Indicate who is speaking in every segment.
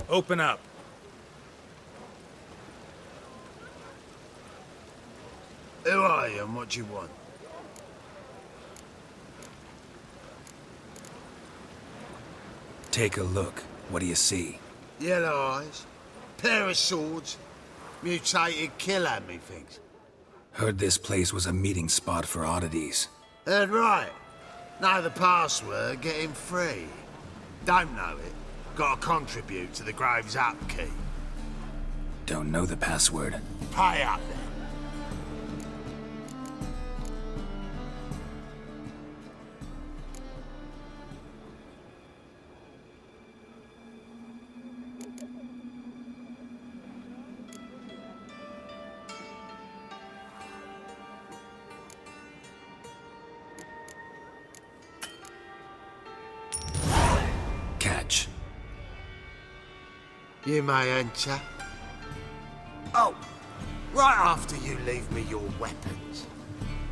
Speaker 1: Open up.
Speaker 2: Who are you and what do you want?
Speaker 1: Take a look. What do you see?
Speaker 2: Yellow eyes, pair of swords, mutated killer, methinks.
Speaker 1: Heard this place was a meeting spot for oddities.
Speaker 2: Heard right. Know the password, get him free. Don't know it, gotta contribute to the Grave's upkeep.
Speaker 1: Don't know the password.
Speaker 2: Pay up then.
Speaker 1: Catch.
Speaker 2: You may enter. Oh, right after you leave me your weapons.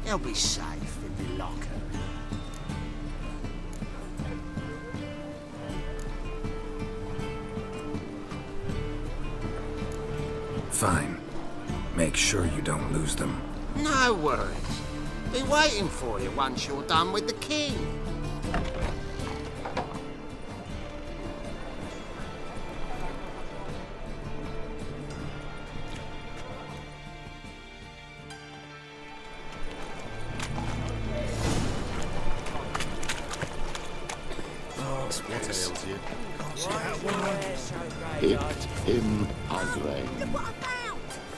Speaker 2: They'll be safe in the locker.
Speaker 1: Fine. Make sure you don't lose them.
Speaker 2: No worries. Be waiting for you once you're done with the king.
Speaker 3: Hit him ugly.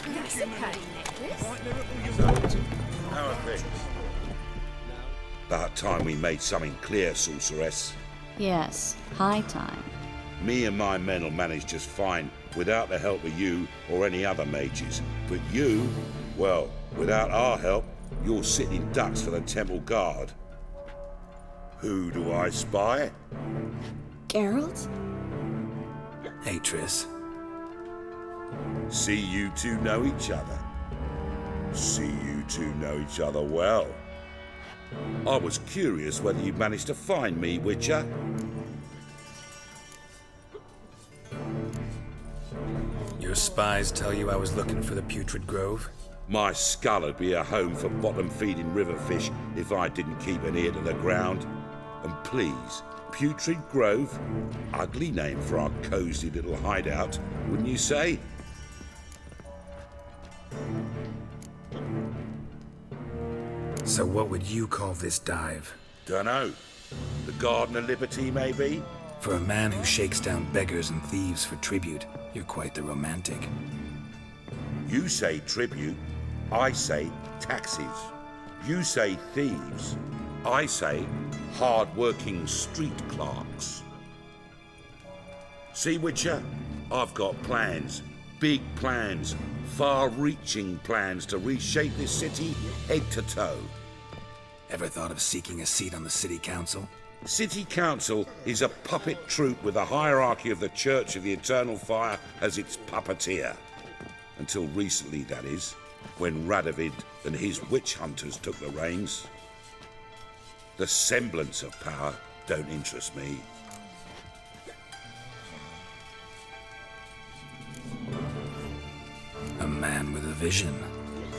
Speaker 4: That's a pretty necklace.
Speaker 5: How are things? About time we made something clear, sorceress.
Speaker 6: Yes, high time.
Speaker 5: Me and my men will manage just fine without the help of you or any other mages. But you, well, without our help, you're sitting ducks for the temple guard. Who do I spy?
Speaker 6: Geralt?
Speaker 1: Hey, Triss.
Speaker 5: See you two know each other. See you two know each other well. I was curious whether you managed to find me, Witcher.
Speaker 1: Your spies tell you I was looking for the Putrid Grove?
Speaker 5: My skull would be a home for bottom-feeding river fish if I didn't keep an ear to the ground. And please, Putrid Grove? Ugly name for our cosy little hideout, wouldn't you say?
Speaker 1: So what would you call this dive?
Speaker 5: Dunno. The Garden of Liberty, maybe?
Speaker 1: For a man who shakes down beggars and thieves for tribute, you're quite the romantic.
Speaker 5: You say tribute, I say taxes. You say thieves, I say hard-working street clerks. See, Witcher, I've got plans, big plans, far-reaching plans to reshape this city head to toe.
Speaker 1: Ever thought of seeking a seat on the city council?
Speaker 5: City Council is a puppet troupe with the hierarchy of the Church of the Eternal Fire as its puppeteer. Until recently, that is, when Radovid and his witch hunters took the reins. The semblance of power don't interest me.
Speaker 1: A man with a vision.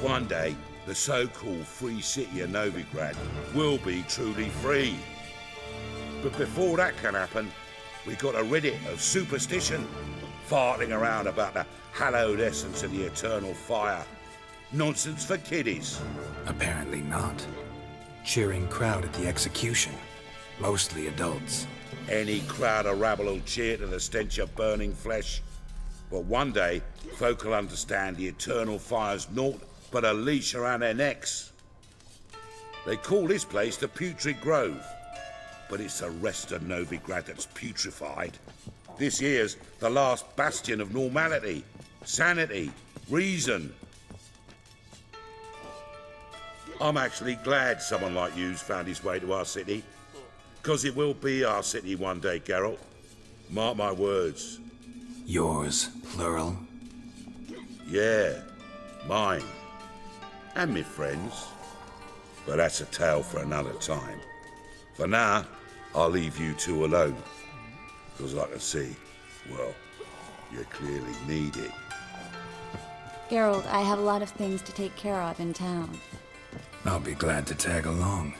Speaker 5: One day, the so-called free city of Novigrad will be truly free. But before that can happen, we got rid of superstition, farting around about the hallowed essence of the eternal fire. Nonsense for kiddies.
Speaker 1: Apparently not. Cheering crowd at the execution. Mostly adults.
Speaker 5: Any crowd of rabble will cheer to the stench of burning flesh. But one day, folk will understand the eternal fire's naught but a leash around their necks. They call this place the Putrid Grove, but it's the rest of Novigrad that's putrefied. This here's the last bastion of normality, sanity, reason. I'm actually glad someone like you's found his way to our city, because it will be our city one day, Geralt. Mark my words.
Speaker 1: Yours, plural.
Speaker 5: Yeah, mine. And me friends. But that's a tale for another time. For now, I'll leave you two alone. Because I can see, well, You clearly need it.
Speaker 6: Geralt, I have a lot of things to take care of in town.
Speaker 1: I'll be glad to tag along.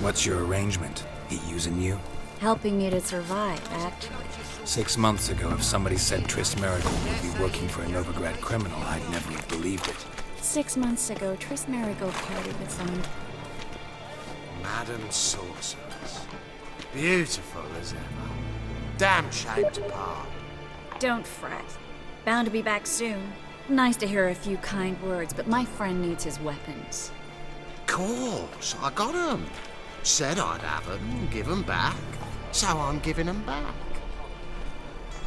Speaker 1: What's your arrangement? He using you?
Speaker 6: Helping me to survive, actually.
Speaker 1: 6 months ago, if somebody said Triss Merigold would be working for a Novigrad criminal, I'd never have believed it.
Speaker 6: 6 months ago, Triss Merigold parted with someone.
Speaker 2: Madam Sorceress. Beautiful as ever. Damn shame to part.
Speaker 6: Don't fret. Bound to be back soon. Nice to hear a few kind words, but my friend needs his weapons.
Speaker 2: Course, I got 'em. Said I'd have 'em and give 'em back. So I'm giving 'em back.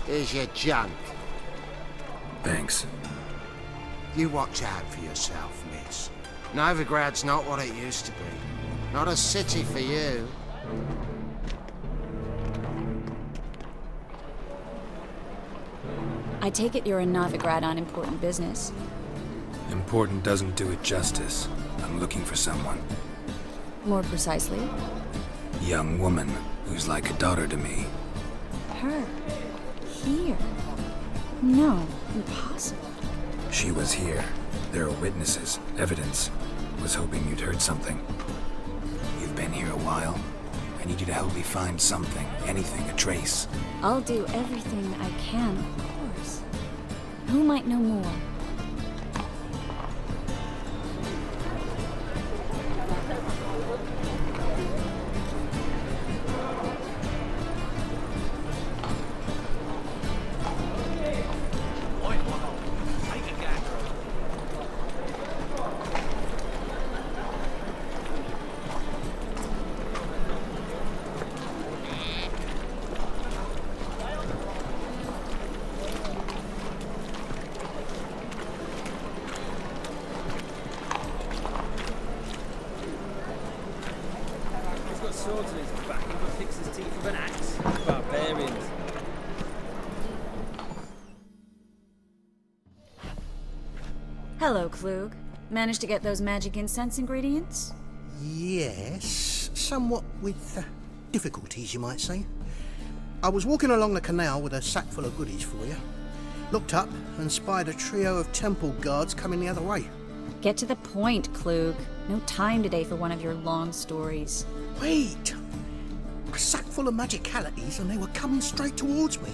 Speaker 2: Here's your junk.
Speaker 1: Thanks.
Speaker 2: You watch out for yourself, miss. Novigrad's not what it used to be. Not a city for you.
Speaker 6: I take it you're in Novigrad on important business.
Speaker 1: Important doesn't do it justice. I'm looking for someone.
Speaker 6: More precisely,
Speaker 1: Young woman who's like a daughter to me.
Speaker 6: her. Here. No, impossible.
Speaker 1: She was here. There are witnesses, evidence. Was hoping you'd heard something. You've been here a while. I need you to help me find something, anything, a trace.
Speaker 6: I'll do everything I can, of course. Who might know more?
Speaker 7: He's got swords in his back. He can fix his teeth with an axe. Barbarians.
Speaker 6: Hello, Klug. Managed to get those magic incense ingredients?
Speaker 8: Yes, somewhat with difficulties, you might say. I was walking along the canal with a sack full of goodies for you. Looked up and spied a trio of temple guards coming the other way.
Speaker 6: Get to the point, Klug. No time today for one of your long stories.
Speaker 8: Wait! A sack full of magicalities and they were coming straight towards me.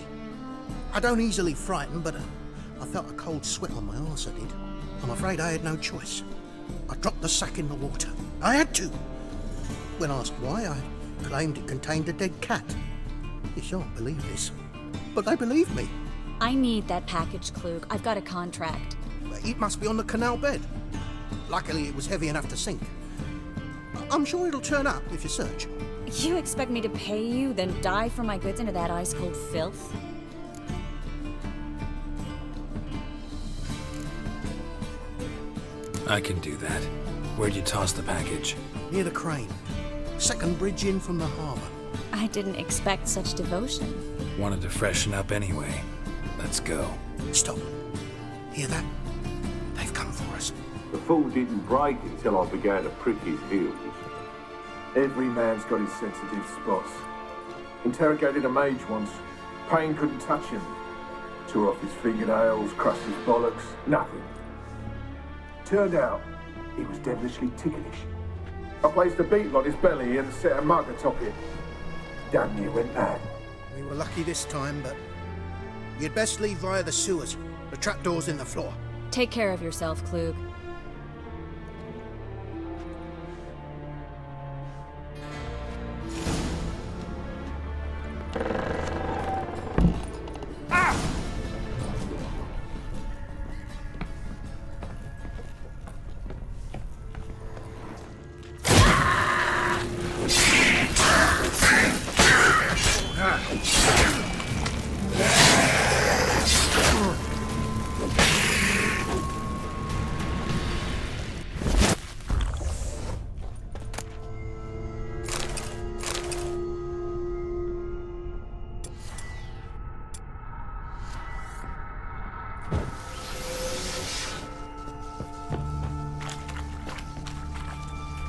Speaker 8: I don't easily frighten, but I felt a cold sweat on my arse, I did. I'm afraid I had no choice. I dropped the sack in the water. I had to! When asked why, I claimed it contained a dead cat. You shan't believe this, but they believed me.
Speaker 6: I need that package, Klug. I've got a contract.
Speaker 8: It must be on the canal bed. Luckily, it was heavy enough to sink. I'm sure it'll turn up if you search.
Speaker 6: You expect me to pay you, then dive for my goods into that ice-cold filth?
Speaker 1: I can do that. Where'd you toss the package?
Speaker 8: Near the crane. Second bridge in from the harbour.
Speaker 6: I didn't expect such devotion.
Speaker 1: Wanted to freshen up anyway. Let's go.
Speaker 8: Stop. Hear that? They've come for us.
Speaker 9: The fool didn't break until I began to prick his heels. Every man's got his sensitive spots. Interrogated a mage once. Pain couldn't touch him. Tore off his fingernails, crushed his bollocks, nothing. Turned out, he was devilishly ticklish. I placed a beetle on his belly and set a mug atop it. Damn near went mad.
Speaker 8: We were lucky this time, but you'd best leave via the sewers. The trapdoor's in the floor.
Speaker 6: Take care of yourself, Klug.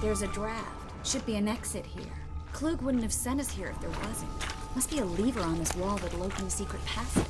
Speaker 6: There's a draft. Should be an exit here. Klug wouldn't have sent us here if there wasn't. Must be a lever on this wall that'll open the secret passage.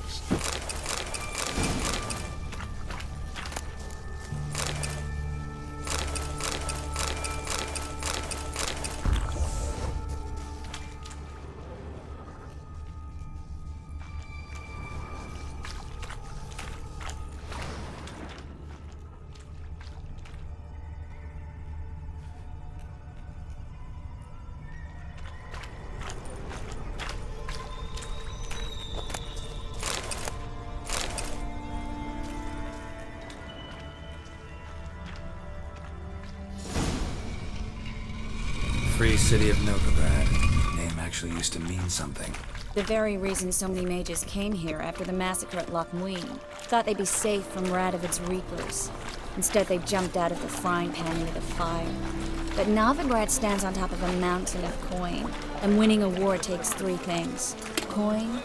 Speaker 1: Free City of Novigrad. Name actually used to mean something.
Speaker 6: The very reason so many mages came here after the massacre at Loch Muin. Thought they'd be safe from Radovid's reapers. Instead, they jumped out of the frying pan into the fire. But Novigrad stands on top of a mountain of coin, and winning a war takes three things. Coin,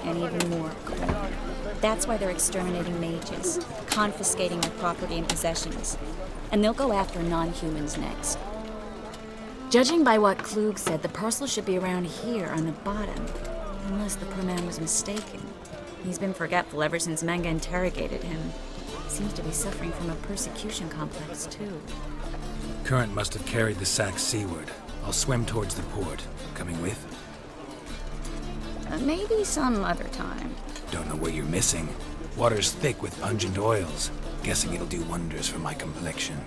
Speaker 6: and even more coin. That's why they're exterminating mages, confiscating their property and possessions. And they'll go after non-humans next. Judging by what Klug said, the parcel should be around here on the bottom. Unless the poor man was mistaken. He's been forgetful ever since Manga interrogated him. Seems to be suffering from a persecution complex, too.
Speaker 1: Current must have carried the sack seaward. I'll swim towards the port. Coming with?
Speaker 6: Maybe some other time.
Speaker 1: Don't know what you're missing. Water's thick with pungent oils. Guessing it'll do wonders for my complexion.